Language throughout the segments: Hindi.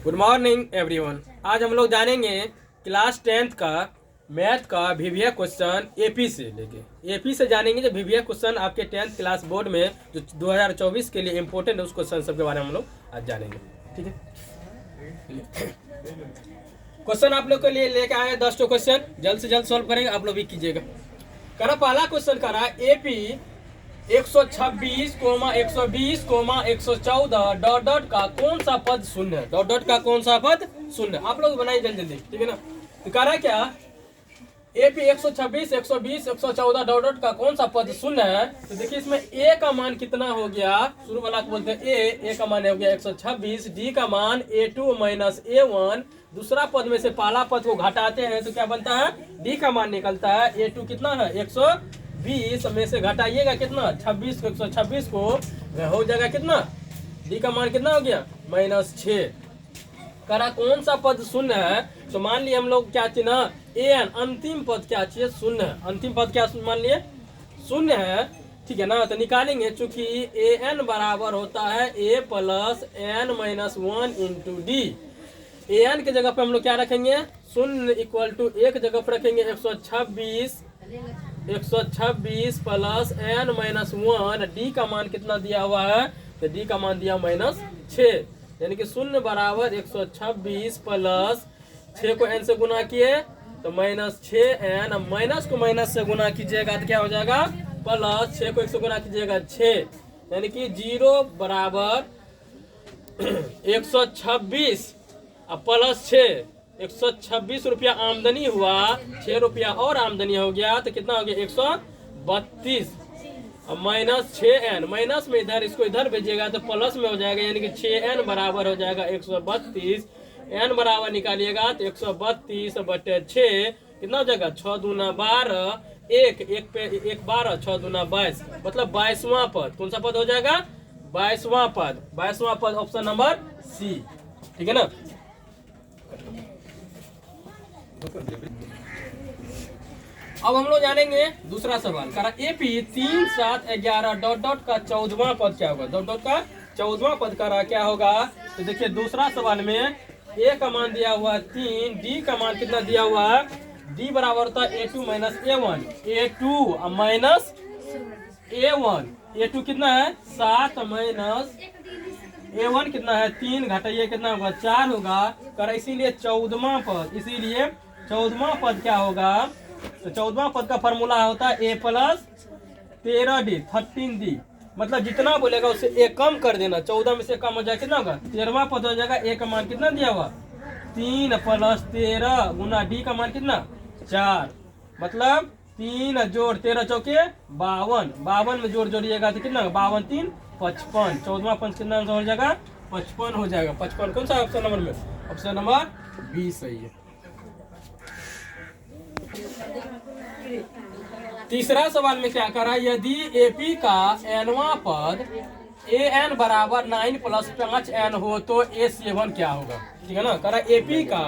Good morning everyone. आज हम लोग जानेंगे क्लास 10th का मैथ का वीवीए क्वेश्चन एपी से लेके एपी से जानेंगे जो वीवीए क्वेश्चन आपके 10th क्लास बोर्ड में जो 2024 के लिए इम्पोर्टेंट है उस क्वेश्चन सब के बारे में हम लोग आज जानेंगे। ठीक है, क्वेश्चन आप लोग के लिए लेके आए 10 क्वेश्चन, जल्द से जल्द सॉल्व करेंगे, आप लोग भी कीजिएगा। करा पहला क्वेश्चन करा एपी 126, 120, 114 डॉट डॉट का कौन सा पद शून्य है। डॉट डॉट का कौन सा पद शून्य, आप लोग बनाइए जल्दी जल्दी। ठीक है ना, तो कह रहा क्या एपी 126, 120, 114 डॉट डॉट का कौन सा पद शून्य है। तो देखिए इसमें ए का मान कितना हो गया, शुरू वाला को बोलते हैं ए का मान हो गया 126, डी का मान A2 माइनस A1, दूसरा पद में से पहला पद को घटाते हैं तो क्या बनता है, डी का मान निकलता है। A2 कितना है 120 में से घटाइएगा कितना 26 को, 126 को हो जाएगा कितना, डी का मान कितना हो गया -6। करा कौन सा पद शून्य है, तो मान लिए हम लोग क्या चिन्ह एन, अंतिम पद क्या चाहिए शून्य है, अंतिम पद क्या मान लिए शून्य है। ठीक है ना, तो निकालेंगे चूंकि ए एन बराबर होता है A plus N minus 1 into D. A N के जगह पे हम लोग क्या रखेंगे शून्य इक्वल टू एक जगह पर रखेंगे 126 प्लस एन माइनस 1, डी का मान कितना दिया हुआ है, तो डी का मान दिया -6, यानी कि शून्य बराबर 126 प्लस 6 को एन से गुना किए तो -6 एन, माइनस को माइनस से गुना कीजिएगा तो क्या हो जाएगा प्लस 6 को 1 से गुना कीजिएगा 6, यानी कि 0 बराबर 126 अब प्लस 6, 126 रुपया आमदनी हुआ, 6 रुपया और आमदनी हो गया तो कितना हो गया 132। अब -6 एन, माइनस में इधर इसको इधर भेजिएगा तो प्लस में हो जाएगा, यानी कि 6 एन बराबर हो जाएगा 132। एन बराबर निकालिएगा तो 132 बटे 6 कितना हो जाएगा 6 दूना 12, एक पे 1 12, 6 दूना 22, मतलब 22वां पद। कौन सा पद हो जाएगा 22वां पद, 22वां पद ऑप्शन नंबर सी। ठीक है ना, अब हम लोग जानेंगे दूसरा सवाल। करा एपी 3, 7, 11 डॉट डॉट का 14वां पद क्या होगा। डॉट डॉट का 14वां पद करा क्या होगा, तो देखिए दूसरा सवाल में ए का मान दिया हुआ है 3, डी का मान कितना दिया हुआ है, डी बराबर होता है A2 minus A1, A2 minus A1, A2 कितना है 7 माइनस A1 कितना है 3, घटाइए कितना होगा 4 होगा। कर इसीलिए 14वां पद, इसीलिए 14वां पद क्या होगा, तो 14वां पद का फॉर्मूला होता है A प्लस 13D 13D, मतलब जितना बोलेगा उससे एक कम कर देना, 14 में से कम हो जाएगा कितना होगा 13वां पद हो जाएगा। ए का मान कितना दिया हुआ 3 प्लस 13 गुना डी का मान कितना 4, मतलब 3 जोड़ 13 चौके 52, 52 में जोड़ जोड़िएगा तो कितना 52 3 55, 14वां पद कितना हो जाएगा 55 हो जाएगा। 55 कौन सा ऑप्शन नंबर में, ऑप्शन नंबर बी सही है। तीसरा सवाल में क्या करा, यदि एपी का एनवा पद ए एन बराबर 9 प्लस 5 एन हो तो ए 7 क्या होगा। ठीक है ना, करा एपी का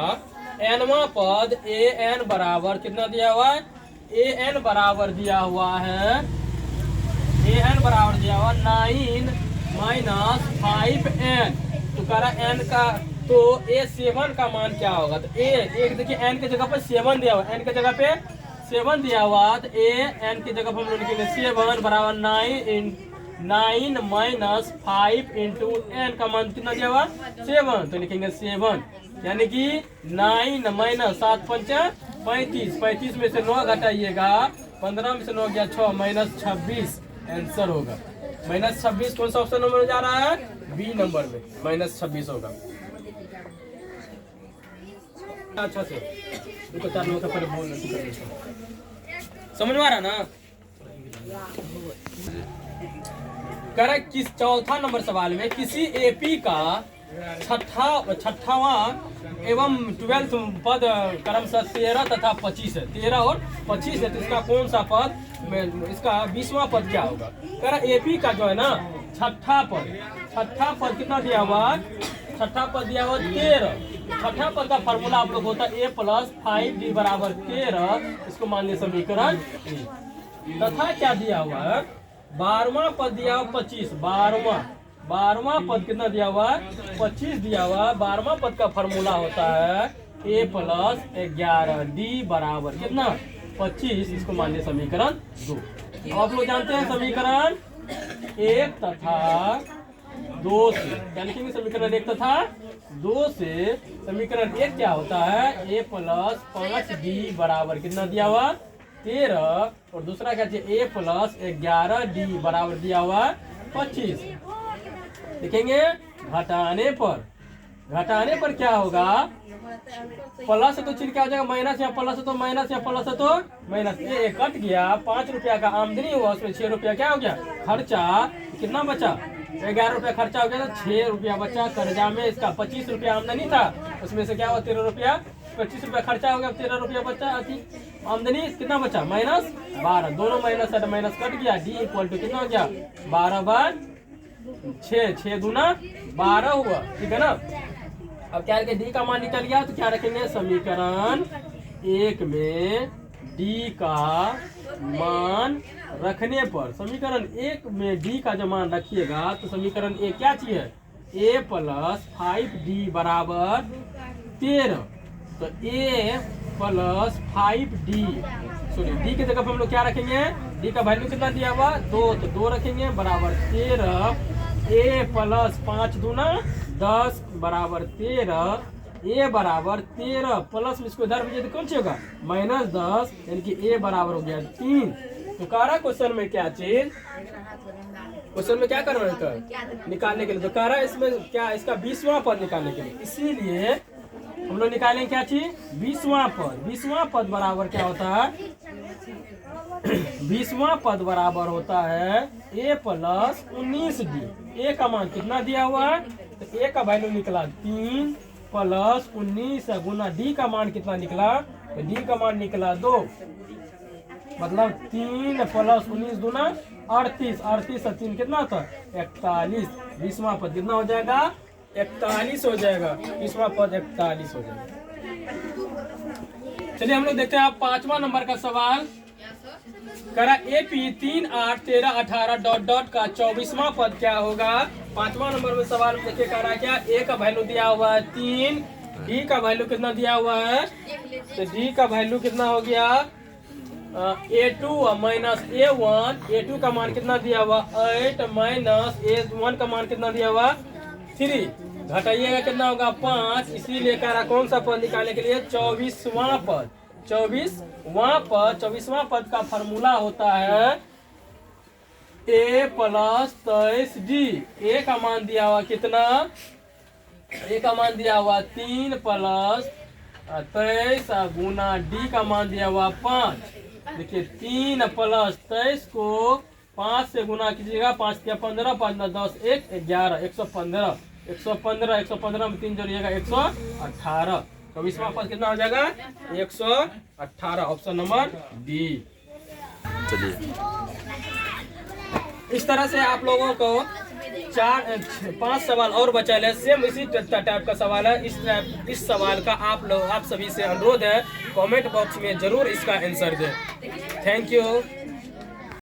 एनवा पद ए एन बराबर कितना दिया हुआ है, ए एन बराबर दिया हुआ है, ए एन बराबर दिया हुआ 9 माइनस 5 एन, तो करा एन का तो ए 7 का मान क्या होगा, तो ए देखिए एन के जगह पर 7 दिया हुआ, एन के जगह पे 7 दिया हुआ, तो ए एन की जगह पर हम लोग लिखेंगे 7 बराबर 9 माइनस 5 इंटू एन का मान कितना दिया हुआ 7, तो लिखेंगे 7, यानी कि 9 माइनस 7 5 35, 35 में से 9 घटाइएगा, 15 में से 9 गया 6, -26 आंसर होगा। -26 कौन सा ऑप्शन नंबर जा रहा है, बी नंबर में -26 होगा। अच्छा से समझ में आ रहा ना। करेक्ट, किस चौथा नंबर सवाल में किसी एपी का छठावां एवं 12th पद क्रमशः 13 तथा 25 है, 13 और 25 है, तो इसका कौन सा पद, इसका 20वां पद क्या होगा। करा एपी का जो है ना छठा पद कितना दिया हुआ, छठा पद दिया हुआ 13, छठा पद का फॉर्मूला आप लोग होता है A प्लस 5D बराबर 13, इसको मान लिया समीकरण तथा क्या दिया हुआ है 12वां पद दिया हुआ 25, 12वां पद कितना दिया हुआ है, 25 दिया हुआ है। 12वां पद का फॉर्मूला होता है a प्लस 11 d बराबर कितना 25। इसको मान लिया समीकरण 2। आप लोग जानते हैं समीकरण 1 तथा 2 से क्या लिखेंगे, समीकरण 1 तथा 2 से समीकरण 1 क्या होता है, a प्लस 5d बराबर कितना दिया हुआ 13, और दूसरा क्या चाहिए a प्लस 11d बराबर दिया हुआ 25। लिखेंगे घटाने पर क्या होगा, प्लस है तो चिन्ह क्या हो जाएगा माइनस, या प्लस है तो माइनस, या प्लस है तो माइनस। ये कट गया, 5 रुपया का आमदनी हुआ, उसमें 6 रुपया क्या हो गया खर्चा, कितना बचा 11 रुपया खर्चा हो गया, तो 6 रुपया बचा कर्जा में। इसका 25 रुपया आमदनी था, उसमें से क्या हुआ 13 रुपया, 25 रुपया खर्चा हो गया, 13 रुपया बचा आमदनी, कितना बचा माइनस 12। दोनों माइनस है, माइनस कट गया, डी इक्वल टू कितना हो गया 12/6, 6 दूना 12 हुआ, ठीक है ना। अब क्या रखें, डी का मान निकल गया, तो क्या रखेंगे समीकरण 1 में डी का मान रखने पर, समीकरण 1 में डी का जो मान रखिएगा तो समीकरण 1 क्या चीज है, a प्लस 5d बराबर 13। तो a plus 5d, sorry D की जगह पर हम लोग क्या रखेंगे, डी का वैल्यू कितना दिया हुआ 2, तो 2 रखेंगे बराबर 13। a प्लस 5 दूना 10 बराबर 13, a बराबर 13 प्लस में इसको इधर भेजिए तो कौन सी होगा -10, यानी कि a बराबर हो गया 3। तो कह रहा क्वेश्चन में क्या चीज, क्वेश्चन में क्या करना है निकालने के लिए, तो कह रहा है इसमें क्या, इसका 20वां पद निकालने के लिए, इसीलिए हम लोग निकालेंगे क्या चीज 20वां पद। 20वां पद बराबर क्या होता है 20वां पद बराबर होता है a प्लस 19d। a का मान कितना दिया हुआ है, तो a का वैल्यू निकला 3 प्लस 19 गुना d का मान कितना निकला, तो d का मान निकला 2, मतलब 3 प्लस 19 दूना 38, 38 से 3 कितना था 41। 20वां पद कितना हो जाएगा 41 हो जाएगा, 20वां पद 41 हो जाएगा। चलिए हम लोग देखते हैं आप 5वां नंबर का सवाल करा, एपी 3 8 13 18 डॉट डॉट का 24वां पद क्या होगा। 5वां नंबर में सवाल देखिए करा क्या, ए का वैल्यू दिया हुआ है 3, डी का वैल्यू कितना दिया हुआ है, तो डी का वैल्यू कितना हो गया a2 माइनस a1, a2 का मान कितना दिया हुआ 8 माइनस a1 का मान कितना दिया हुआ 3, घटाइएगा कितना होगा 5। इसीलिए कह रहा कौन सा पद निकालने के लिए 24वां पद। 24वां पद का फॉर्मूला होता है a प्लस 23d। a का मान दिया हुआ कितना, a का मान दिया हुआ 3 प्लस 23 गुना d का मान दिया हुआ 5। देखिए 3 प्लस 23 को 5 से गुना कीजिएगा, 5 के 15, 5 में 10, 1 11, 115, 115 में 3 जोड़िएगा 118। 24वां पद कितना हो जाएगा 118, ऑप्शन नंबर डी। चलिए इस तरह से आप लोगों को 5 सवाल और बचा है, सेम इसी टाइप का सवाल है। इस सवाल का आप सभी से अनुरोध है कमेंट बॉक्स में जरूर इसका आंसर दें। Thank you.